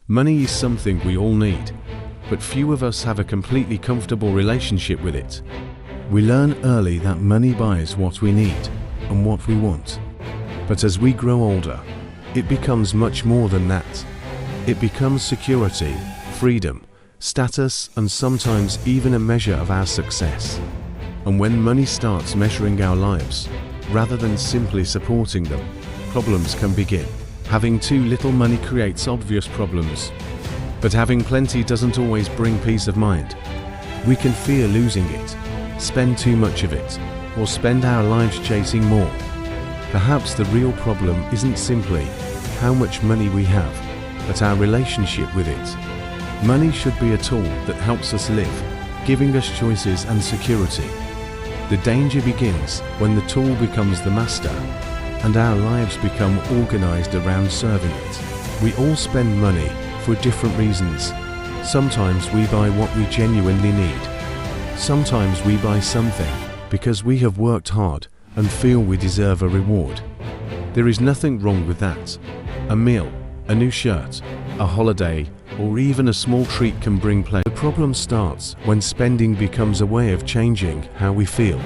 Money is something we all need, but few of us have a completely comfortable relationship with it. We learn early that money buys what we need and what we want. But as we grow older, it becomes much more than that. It becomes security, freedom, status, and sometimes even a measure of our success. And when money starts measuring our lives, rather than simply supporting them, problems can begin. Having too little money creates obvious problems, but having plenty doesn't always bring peace of mind. We can fear losing it, spend too much of it, or spend our lives chasing more. Perhaps the real problem isn't simply how much money we have, but our relationship with it. Money should be a tool that helps us live, giving us choices and security. The danger begins when the tool becomes the master, and our lives become organized around serving it. We all spend money for different reasons. Sometimes we buy what we genuinely need. Sometimes we buy something because we have worked hard and feel we deserve a reward. There is nothing wrong with that. A meal, a new shirt, a holiday, or even a small treat can bring pleasure. The problem starts when spending becomes a way of changing how we feel.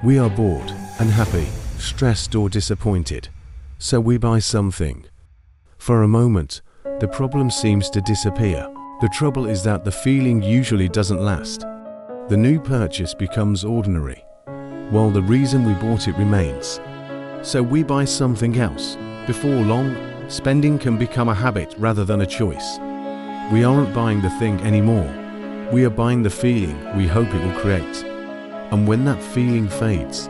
We are bored, unhappy, stressed or disappointed, so we buy something. For a moment, the problem seems to disappear. The trouble is that the feeling usually doesn't last. The new purchase becomes ordinary, while the reason we bought it remains. So we buy something else. Before long, spending can become a habit rather than a choice. We aren't buying the thing anymore. We are buying the feeling we hope it will create. And when that feeling fades,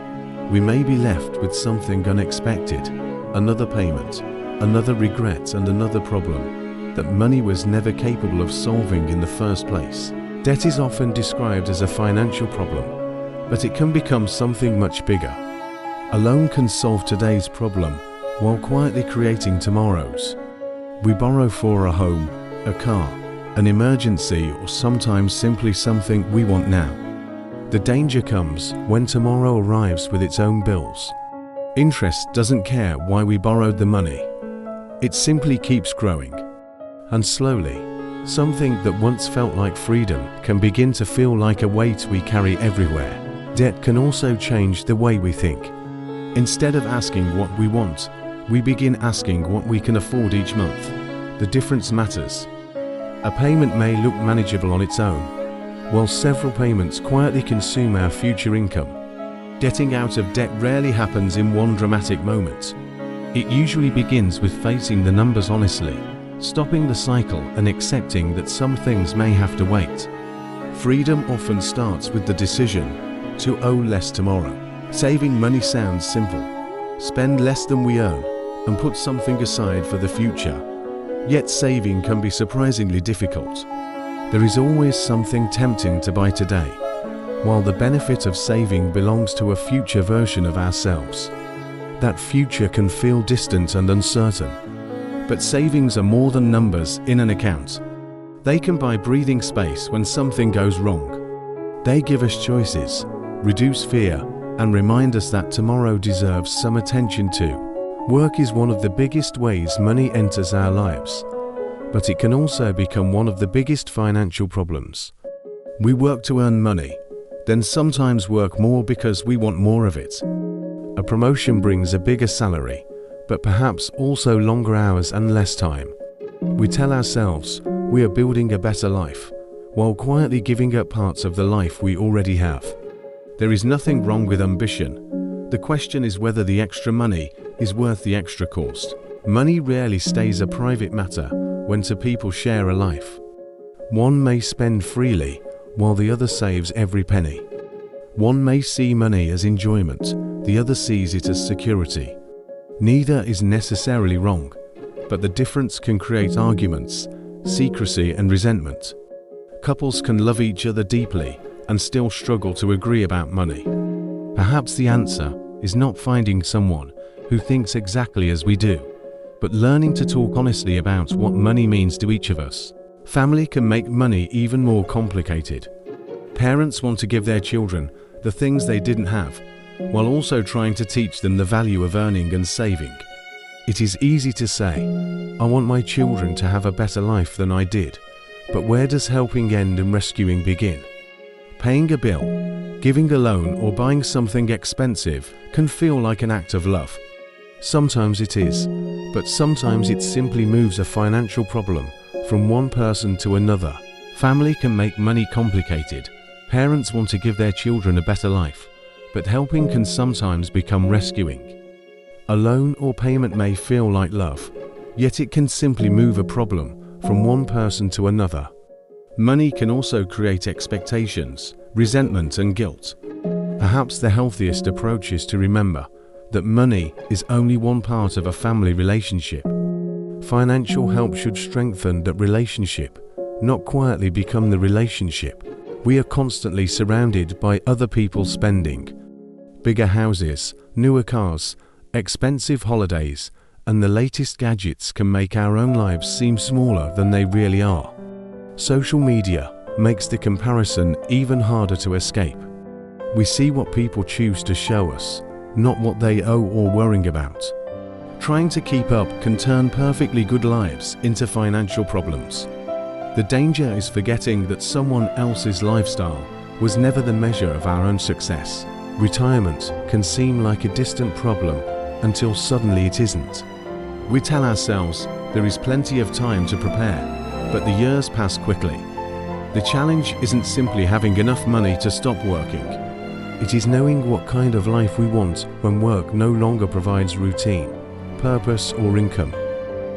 we may be left with something unexpected, another payment, another regret, and another problem that money was never capable of solving in the first place. Debt is often described as a financial problem, but it can become something much bigger. A loan can solve today's problem while quietly creating tomorrow's. We borrow for a home, a car, an emergency, or sometimes simply something we want now. The danger comes when tomorrow arrives with its own bills. Interest doesn't care why we borrowed the money. It simply keeps growing. And slowly, something that once felt like freedom can begin to feel like a weight we carry everywhere. Debt can also change the way we think. Instead of asking what we want, we begin asking what we can afford each month. The difference matters. A payment may look manageable on its own, while several payments quietly consume our future income. Getting out of debt rarely happens in one dramatic moment. It usually begins with facing the numbers honestly, stopping the cycle and accepting that some things may have to wait. Freedom often starts with the decision to owe less tomorrow. Saving money sounds simple. Spend less than we earn and put something aside for the future. Yet saving can be surprisingly difficult. There is always something tempting to buy today, while the benefit of saving belongs to a future version of ourselves. That future can feel distant and uncertain. But savings are more than numbers in an account. They can buy breathing space when something goes wrong. They give us choices, reduce fear, and remind us that tomorrow deserves some attention too. Work is one of the biggest ways money enters our lives, but it can also become one of the biggest financial problems. We work to earn money, then sometimes work more because we want more of it. A promotion brings a bigger salary, but perhaps also longer hours and less time. We tell ourselves we are building a better life, while quietly giving up parts of the life we already have. There is nothing wrong with ambition. The question is whether the extra money is worth the extra cost. Money rarely stays a private matter when two people share a life. One may spend freely, while the other saves every penny. One may see money as enjoyment, the other sees it as security. Neither is necessarily wrong, but the difference can create arguments, secrecy, and resentment. Couples can love each other deeply and still struggle to agree about money. Perhaps the answer is not finding someone who thinks exactly as we do, but learning to talk honestly about what money means to each of us. Family can make money even more complicated. Parents want to give their children the things they didn't have, while also trying to teach them the value of earning and saving. It is easy to say, I want my children to have a better life than I did, but where does helping end and rescuing begin? Paying a bill, giving a loan, or buying something expensive can feel like an act of love. Sometimes it is, but sometimes it simply moves a financial problem from one person to another. Family can make money complicated. Parents want to give their children a better life, but helping can sometimes become rescuing. A loan or payment may feel like love, yet it can simply move a problem from one person to another. Money can also create expectations, resentment, and guilt. Perhaps the healthiest approach is to remember that money is only one part of a family relationship. Financial help should strengthen that relationship, not quietly become the relationship. We are constantly surrounded by other people's spending. Bigger houses, newer cars, expensive holidays, and the latest gadgets can make our own lives seem smaller than they really are. Social media makes the comparison even harder to escape. We see what people choose to show us, not what they owe or worrying about. Trying to keep up can turn perfectly good lives into financial problems. The danger is forgetting that someone else's lifestyle was never the measure of our own success. Retirement can seem like a distant problem until suddenly it isn't. We tell ourselves there is plenty of time to prepare, but the years pass quickly. The challenge isn't simply having enough money to stop working. It is knowing what kind of life we want when work no longer provides routine, purpose, or income.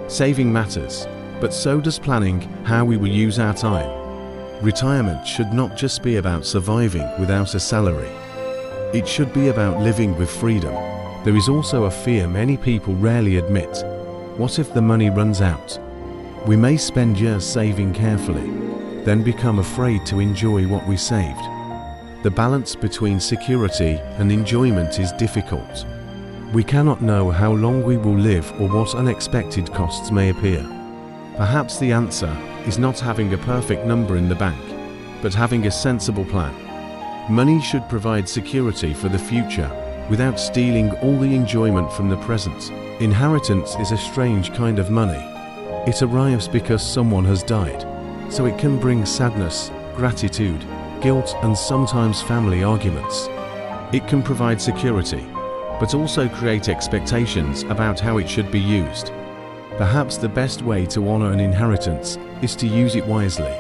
Saving matters, but so does planning how we will use our time. Retirement should not just be about surviving without a salary. It should be about living with freedom. There is also a fear many people rarely admit. What if the money runs out? We may spend years saving carefully, then become afraid to enjoy what we saved. The balance between security and enjoyment is difficult. We cannot know how long we will live or what unexpected costs may appear. Perhaps the answer is not having a perfect number in the bank, but having a sensible plan. Money should provide security for the future without stealing all the enjoyment from the present. Inheritance is a strange kind of money. It arrives because someone has died, so it can bring sadness, gratitude, guilt, and sometimes family arguments. It can provide security, but also create expectations about how it should be used. Perhaps the best way to honor an inheritance is to use it wisely,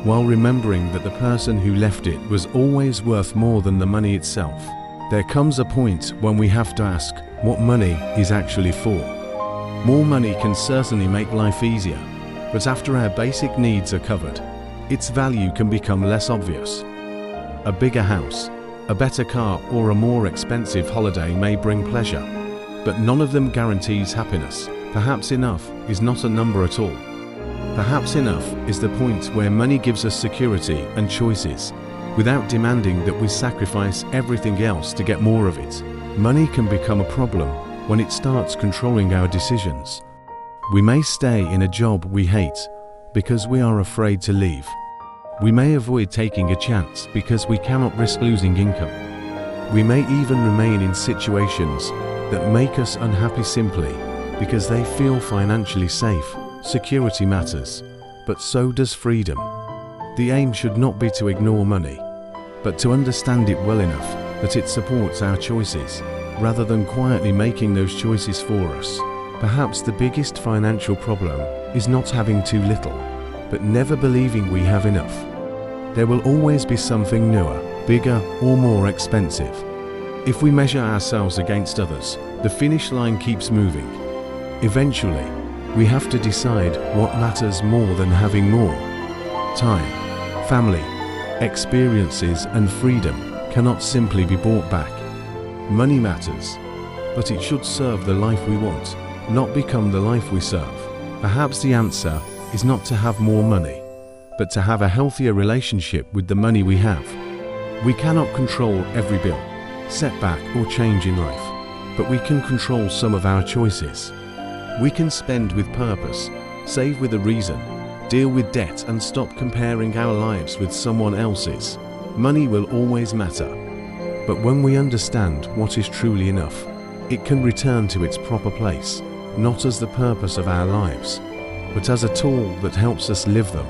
while remembering that the person who left it was always worth more than the money itself. There comes a point when we have to ask what money is actually for. More money can certainly make life easier, but after our basic needs are covered, its value can become less obvious. A bigger house, a better car, or a more expensive holiday may bring pleasure, but none of them guarantees happiness. Perhaps enough is not a number at all. Perhaps enough is the point where money gives us security and choices, without demanding that we sacrifice everything else to get more of it. Money can become a problem when it starts controlling our decisions. We may stay in a job we hate because we are afraid to leave. We may avoid taking a chance because we cannot risk losing income. We may even remain in situations that make us unhappy simply because they feel financially safe. Security matters, but so does freedom. The aim should not be to ignore money, but to understand it well enough that it supports our choices, rather than quietly making those choices for us. Perhaps the biggest financial problem is not having too little, but never believing we have enough. There will always be something newer, bigger, or more expensive. If we measure ourselves against others, the finish line keeps moving. Eventually, we have to decide what matters more than having more. Time, family, experiences, and freedom cannot simply be bought back. Money matters, but it should serve the life we want, not become the life we serve. Perhaps the answer is not to have more money, but to have a healthier relationship with the money we have. We cannot control every bill, setback, or change in life, but we can control some of our choices. We can spend with purpose, save with a reason, deal with debt, and stop comparing our lives with someone else's. Money will always matter, but when we understand what is truly enough, it can return to its proper place, not as the purpose of our lives, but as a tool that helps us live them.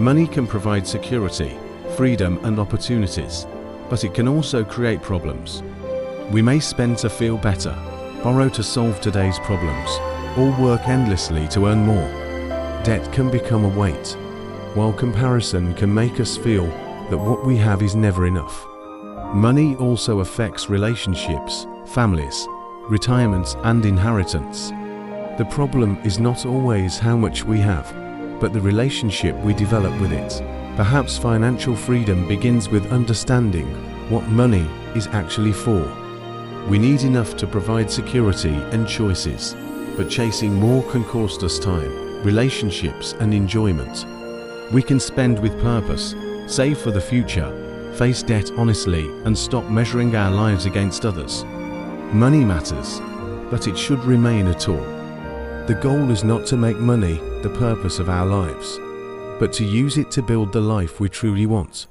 Money can provide security, freedom and opportunities, but it can also create problems. We may spend to feel better, borrow to solve today's problems, or work endlessly to earn more. Debt can become a weight, while comparison can make us feel that what we have is never enough. Money also affects relationships, families, retirement and inheritance. The problem is not always how much we have, but the relationship we develop with it. Perhaps financial freedom begins with understanding what money is actually for. We need enough to provide security and choices, but chasing more can cost us time, relationships and enjoyment. We can spend with purpose, save for the future, face debt honestly and stop measuring our lives against others. Money matters, but it should remain a tool. The goal is not to make money the purpose of our lives, but to use it to build the life we truly want.